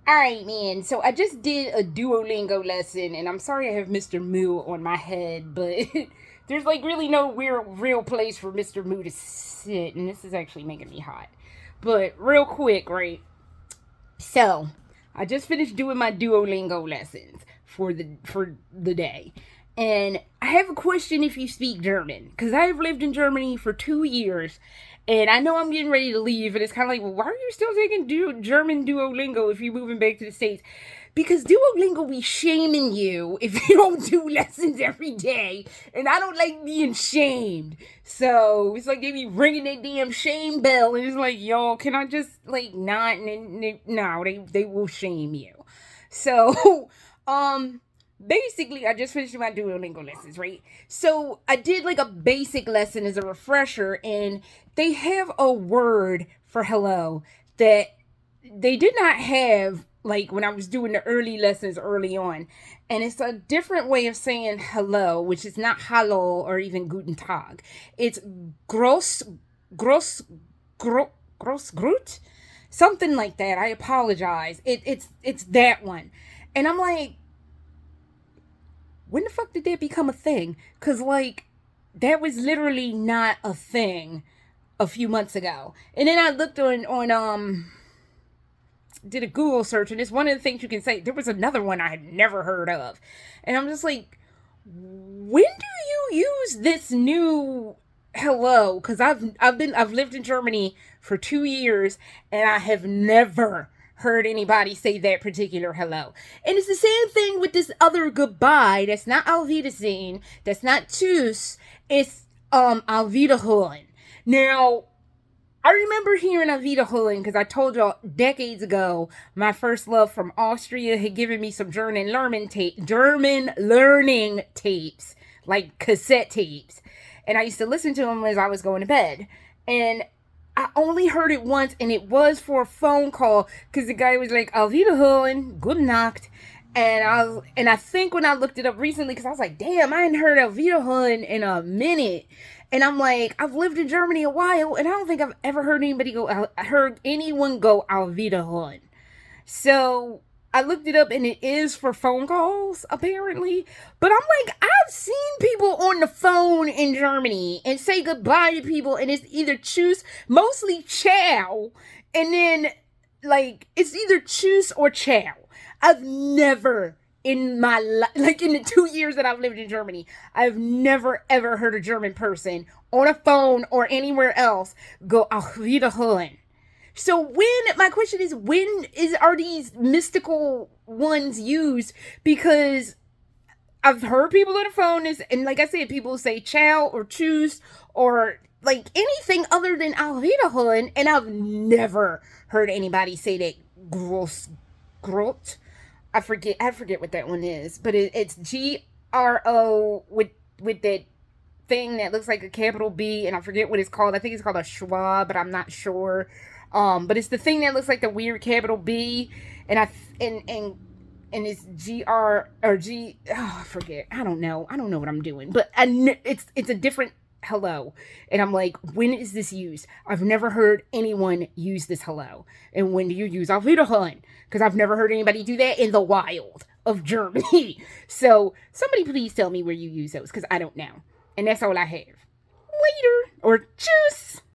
Alright, man. So I just did a Duolingo lesson, and I'm sorry I have Mr. Moo on my head, but there's like really no real place for Mr. Moo to sit, and this is actually making me hot. But real quick, right? So I just finished doing my Duolingo lessons for the day. And I have a question if you speak German, because I have lived in Germany for 2 years, and I know I'm getting ready to leave, and it's kind of like, well, why are you still taking German Duolingo if you're moving back to the States? Because Duolingo be shaming you if you don't do lessons every day, and I don't like being shamed. So it's like they be ringing that damn shame bell, and it's like, y'all, can I just like not? No, they will shame you. So, basically, I just finished my Duolingo lessons, right? So I did like a basic lesson as a refresher, and they have a word for hello that they did not have like when I was doing the early lessons early on. And it's a different way of saying hello, which is not hallo or even guten Tag. It's gross, gross, gross Grut? Something like that. I apologize. It's that one. And I'm like, when the fuck did that become a thing? Cause like that was literally not a thing a few months ago. And then I looked on did a Google search, and it's one of the things you can say. There was another one I had never heard of, and I'm just like, when do you use this new hello? Because I've lived in Germany for 2 years, and I have never heard anybody say that particular hello. And it's the same thing with this other goodbye. That's not Auf Wiedersehen. That's not tschüss. It's Auf Wiederhören. Now, I remember hearing Avita Hullen because I told y'all decades ago my first love from Austria had given me some German learning tapes, like cassette tapes, and I used to listen to them as I was going to bed. And I only heard it once, and it was for a phone call because the guy was like, Avita Hullen, good Nacht. And I think when I looked it up recently, because I was like, damn, I hadn't heard Avita Hullen in a minute. And I'm like, I've lived in Germany a while, and I don't think I've ever heard anyone go Auf Wiederhören. So I looked it up, and it is for phone calls, apparently. But I'm like, I've seen people on the phone in Germany and say goodbye to people, and it's either choose, mostly ciao, and then, like, it's either choose or ciao. I've never in my life, like in the 2 years that I've lived in Germany, I've never ever heard a German person on a phone or anywhere else go Auf Wiederhören. So my question is, are these mystical ones used? Because I've heard people on the phone and like I said, people say ciao or choose or like anything other than Auf Wiederhören, and I've never heard anybody say that gross grot. I forget what that one is, but it's GRO with that thing that looks like a capital B, and I forget what it's called. I think it's called a schwa, but I'm not sure. But it's the thing that looks like the weird capital B, and and it's GR or G. Oh, I forget. I don't know. I don't know what I'm doing, but it's a different hello, and I'm like, when is this used? I've never heard anyone use this hello. And when do you use Auf Wiederhören? Because I've never heard anybody do that in the wild of Germany. So somebody please tell me where you use those, because I don't know. And that's all I have. Later, or tschüss.